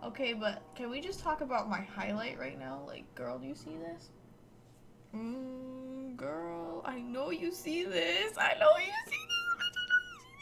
Okay, but can we just talk about my highlight right now? Like, girl, do you see this? Girl, I know you see this. I know you see this.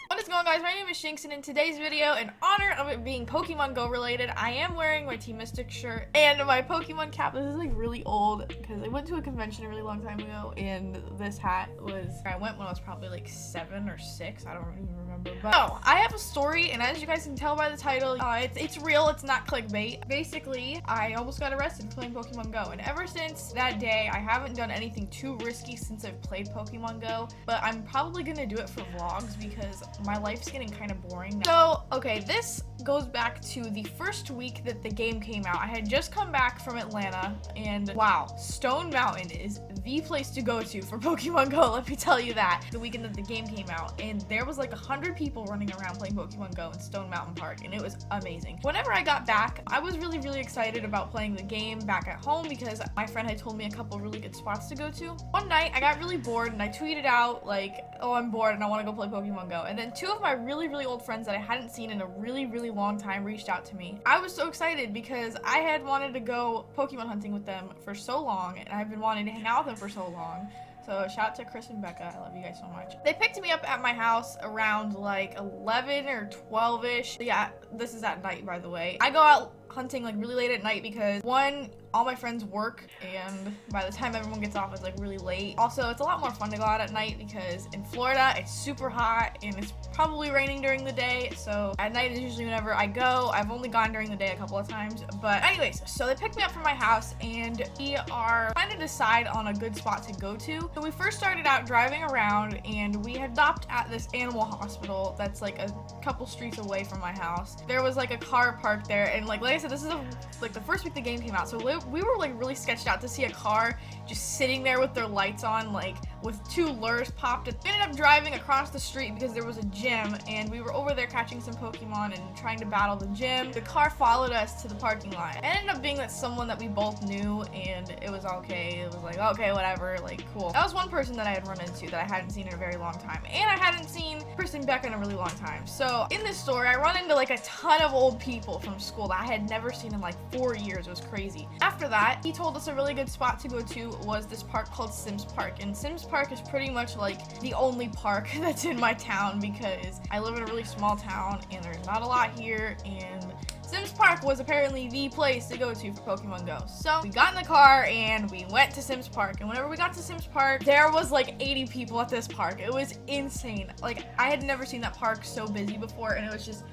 What is going on, guys? My name is Shinx, and in today's video, in honor of it being Pokemon Go related, I am wearing my Team Mystic shirt and my Pokemon cap. This is like really old because I went to a convention a really long time ago, and this hat was, I went when I was probably like 7 or 6. I don't even remember. But oh, I have a story, and as you guys can tell by the title, it's real. It's not clickbait. Basically, I almost got arrested playing Pokemon Go, and ever since that day, I haven't done anything too risky since I've played Pokemon Go. But I'm probably gonna do it for vlogs because my life's getting kind of boring now. So, okay, this goes back to the first week that the game came out. I had just come back from Atlanta, and wow, Stone Mountain is the place to go to for Pokemon Go, let me tell you that. The weekend that the game came out, and there was like 100 people running around playing Pokemon Go in Stone Mountain Park, and it was amazing. Whenever I got back, I was really excited about playing the game back at home because my friend had told me a couple really good spots to go to. One night, I got really bored, and I tweeted out like, oh, I'm bored and I want to go play Pokemon Go. And then two of my really old friends that I hadn't seen in a really long time reached out to me. I was so excited because I had wanted to go Pokemon hunting with them for so long, and I've been wanting to hang out with them for so long. So shout out to Chris and Becca, I love you guys so much. They picked me up at my house around like 11 or 12-ish. Yeah, this is at night, by the way. I go out hunting like really late at night because one, all my friends work, and by the time everyone gets off, it's like really late. Also, it's a lot more fun to go out at night because in Florida, it's super hot and it's probably raining during the day. So at night is usually whenever I go. I've only gone during the day a couple of times. But anyways, so they picked me up from my house, and we are trying to decide on a good spot to go to. So we first started out driving around, and we had stopped at this animal hospital that's like a couple streets away from my house. There was like a car parked there, and like I said, this is like the first week the game came out, so we were like really sketched out to see a car just sitting there with their lights on, like with 2 lures popped. We ended up driving across the street because there was a gym, and we were over there catching some Pokemon and trying to battle the gym. The car followed us to the parking lot. It ended up being that someone that we both knew, and it was okay. It was like, okay, whatever, like cool. That was one person that I had run into that I hadn't seen in a very long time, and I hadn't seen Chris and Becca in a really long time. So in this story, I run into like a ton of old people from school that I had never seen in like 4 years. It was crazy. After that, he told us a really good spot to go to was this park called Sims Park, and Sims Park is pretty much like the only park that's in my town because I live in a really small town and there's not a lot here, and Sims Park was apparently the place to go to for Pokemon Go. So we got in the car and we went to Sims Park, and whenever we got to Sims Park, there was like 80 people at this park. It was insane. Like, I had never seen that park so busy before, and it was just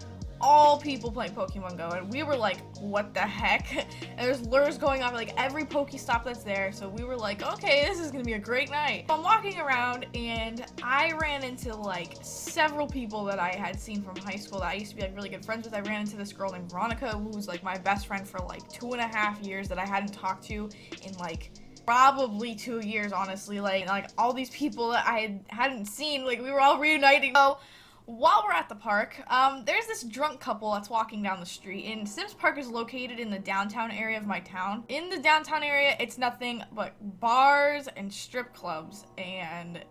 all people playing Pokemon Go, and we were like, what the heck? And there's lures going off like every Pokestop that's there, so we were like, okay, this is gonna be a great night. So I'm walking around, and I ran into like several people that I had seen from high school that I used to be like really good friends with. I ran into this girl named Veronica, who was like my best friend for like 2.5 years that I hadn't talked to in like probably 2 years, honestly. Like all these people that I hadn't seen, like we were all reuniting. So while we're at the park, there's this drunk couple that's walking down the street, and Sims Park is located in the downtown area of my town. In the downtown area, it's nothing but bars and strip clubs and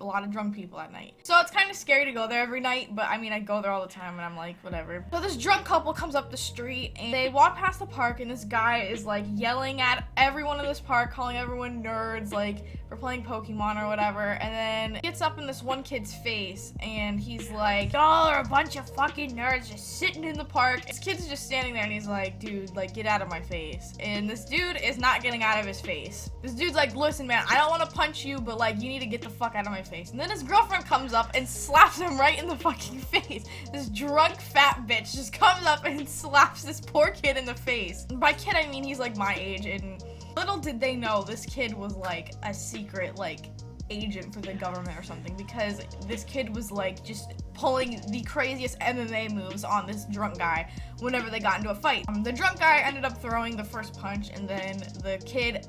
a lot of drunk people at night. So it's kind of scary to go there every night, but I mean, I go there all the time and I'm like, whatever. So this drunk couple comes up the street, and they walk past the park, and this guy is like yelling at everyone in this park, calling everyone nerds, like for playing Pokemon or whatever. And then he gets up in this one kid's face, and he's like, y'all are a bunch of fucking nerds just sitting in the park. This kid's just standing there, and he's like, dude, like get out of my face. And this dude is not getting out of his face. This dude's like, listen man, I don't want to punch you, but like you need to get the fuck out of my face. And then his girlfriend comes up and slaps him right in the fucking face. This drunk fat bitch just comes up and slaps this poor kid in the face. And by kid, I mean he's like my age, and little did they know this kid was like a secret like agent for the government or something, because this kid was like just pulling the craziest MMA moves on this drunk guy whenever they got into a fight. The drunk guy ended up throwing the first punch, and then the kid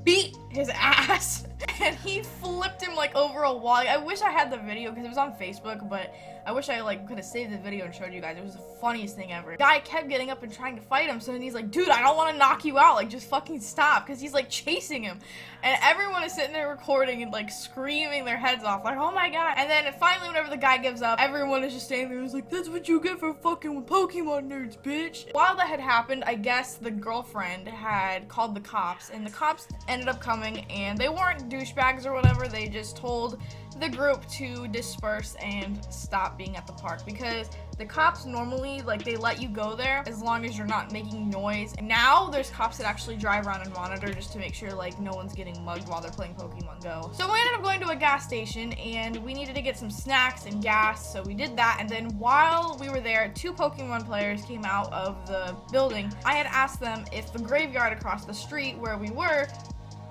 beat his ass. And he flipped him like over a wall. I wish I had the video because it was on Facebook, but I wish I like could have saved the video and showed you guys. It was the funniest thing ever. The guy kept getting up and trying to fight him, so then he's like, dude, I don't want to knock you out, like just fucking stop, because he's like chasing him. And everyone is sitting there recording and like screaming their heads off, like, oh my god. And then finally, whenever the guy gives up, everyone is just standing there and is like, that's what you get for fucking with Pokemon nerds, bitch. While that had happened, I guess the girlfriend had called the cops, and the cops ended up coming, and they weren't douchebags or whatever. They just told the group to disperse and stop being at the park, because the cops normally, like, they let you go there as long as you're not making noise. And now there's cops that actually drive around and monitor just to make sure like no one's getting mugged while they're playing Pokemon Go. So we ended up going to a gas station and we needed to get some snacks and gas, so we did that. And then while we were there, 2 Pokemon players came out of the building. I had asked them if the graveyard across the street where we were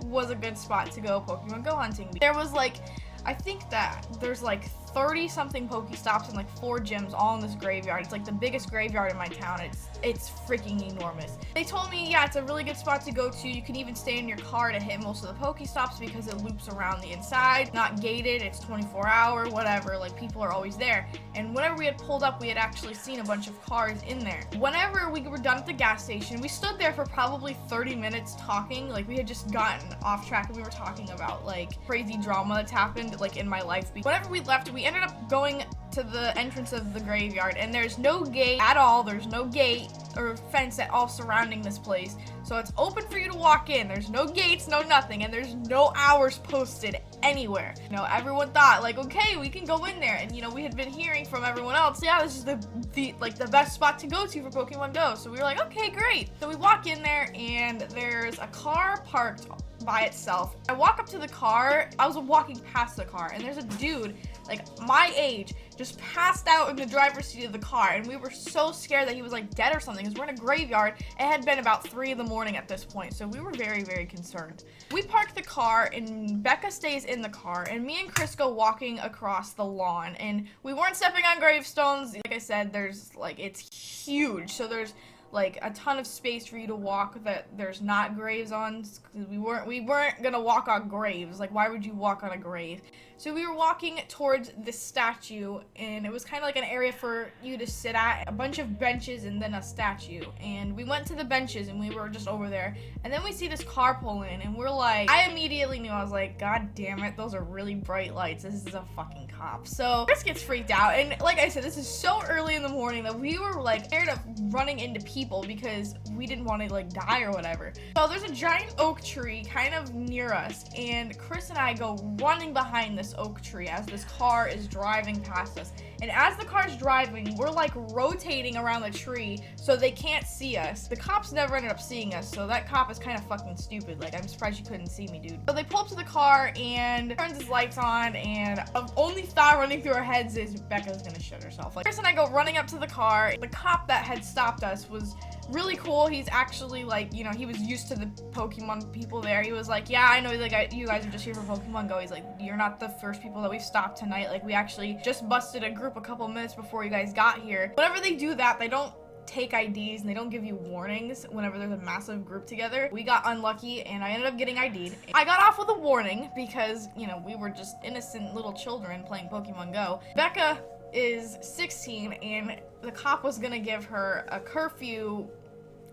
was a good spot to go Pokemon Go hunting. There was like, I think that there's like 30 something Pokestops and like 4 gyms all in this graveyard. It's like the biggest graveyard in my town. It's freaking enormous. They told me, yeah, it's a really good spot to go to. You can even stay in your car to hit most of the Pokestops because it loops around the inside. Not gated, it's 24-hour, whatever. Like, people are always there. And whenever we had pulled up, we had actually seen a bunch of cars in there. Whenever we were done at the gas station, we stood there for probably 30 minutes talking. Like, we had just gotten off track and we were talking about like crazy drama that's happened like in my life. Whenever we left, we ended up going to the entrance of the graveyard, and there's no gate at all. There's no gate or fence at all surrounding this place, so it's open for you to walk in. There's no gates, no nothing, and there's no hours posted anywhere. You know, everyone thought like, okay, we can go in there, and you know, we had been hearing from everyone else, yeah, this is the best spot to go to for Pokemon Go. So we were like, okay, great. So we walk in there, and there's a car parked by itself. I walk up to the car. I was walking past the car, and there's a dude like my age just passed out in the driver's seat of the car, and we were so scared that he was like dead or something, because we're in a graveyard. It had been about 3 in the morning at this point, so we were very, very concerned. We parked the car, and Becca stays in the car, and me and Chris go walking across the lawn, and we weren't stepping on gravestones. Like I said, there's like, it's huge, so there's like a ton of space for you to walk that there's not graves on. We weren't gonna walk on graves. Like, why would you walk on a grave? So we were walking towards the statue, and it was kind of like an area for you to sit at, a bunch of benches and then a statue. And we went to the benches and we were just over there, and then we see this car pull in, and we're like, I immediately knew, I was like, god damn it, those are really bright lights. This is a fucking cop. So Chris gets freaked out, and like I said, this is so early in the morning that we were like scared of running into people because we didn't want to like die or whatever. So there's a giant oak tree kind of near us, and Chris and I go running behind this oak tree as this car is driving past us. And as the car's driving, we're like rotating around the tree so they can't see us. The cops never ended up seeing us, so that cop is kind of fucking stupid. Like, I'm surprised you couldn't see me, dude. So they pull up to the car and turns his lights on, and the only thought running through our heads is Becca's gonna shit herself. Like, Chris and I go running up to the car. The cop that had stopped us was really cool. He's actually like, you know, he was used to the Pokemon people there. He was like, yeah, I know, like, you guys are just here for Pokemon Go. He's like, you're not the first people that we've stopped tonight. Like, we actually just busted a group a couple minutes before you guys got here. Whenever they do that, they don't take IDs and they don't give you warnings whenever there's a massive group together. We got unlucky and I ended up getting ID'd. I got off with a warning because, you know, we were just innocent little children playing Pokemon Go. Becca is 16 and the cop was gonna give her a curfew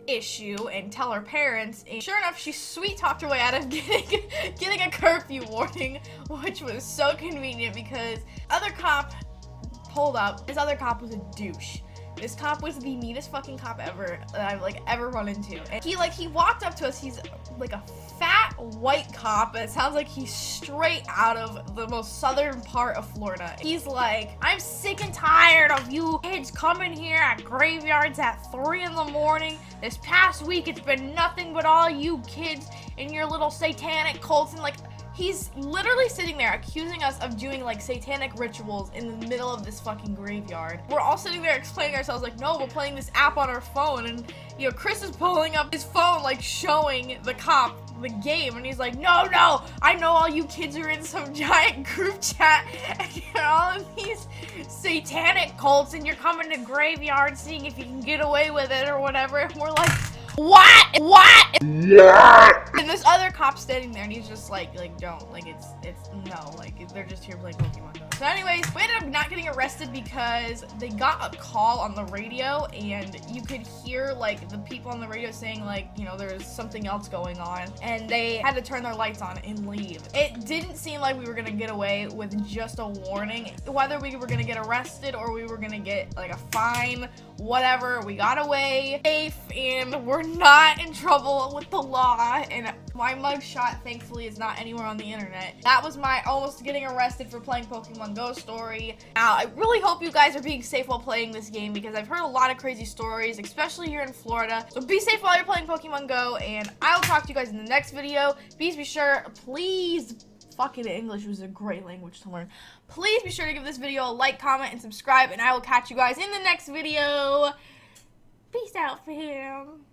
issue and tell her parents, and sure enough, she sweet talked her way out of getting a curfew warning, which was so convenient because other cop pulled up. This other cop was a douche. This cop was the meanest fucking cop ever that I've like ever run into. And he walked up to us. He's like a fat white cop. It sounds like he's straight out of the most southern part of Florida. He's like, I'm sick and tired of you kids coming here at graveyards at 3 in the morning. This past week, it's been nothing but all you kids and your little satanic cults, and like, he's literally sitting there accusing us of doing like satanic rituals in the middle of this fucking graveyard. We're all sitting there explaining ourselves like, no, we're playing this app on our phone, and you know, Chris is pulling up his phone like showing the cop the game, and he's like, no, I know all you kids are in some giant group chat and you're all of these satanic cults and you're coming to graveyards seeing if you can get away with it or whatever. And we're like, what? And this other cop standing there, and he's just like don't, like, it's no, like, they're just here playing Pokemon Go. So anyways, we ended up not getting arrested because they got a call on the radio, and you could hear, like, the people on the radio saying, like, you know, there's something else going on, and they had to turn their lights on and leave. It didn't seem like we were gonna get away with just a warning, whether we were gonna get arrested or we were gonna get, like, a fine, whatever. We got away safe, and we're not in trouble with the law, and my mugshot, thankfully, is not anywhere on the internet. That was my almost getting arrested for playing Pokemon Go story. Now, I really hope you guys are being safe while playing this game, because I've heard a lot of crazy stories, especially here in Florida. So be safe while you're playing Pokemon Go, and I'll talk to you guys in the next video. Please be sure, fucking English was a great language to learn. Please be sure to give this video a like, comment, and subscribe, and I will catch you guys in the next video. Peace out, fam.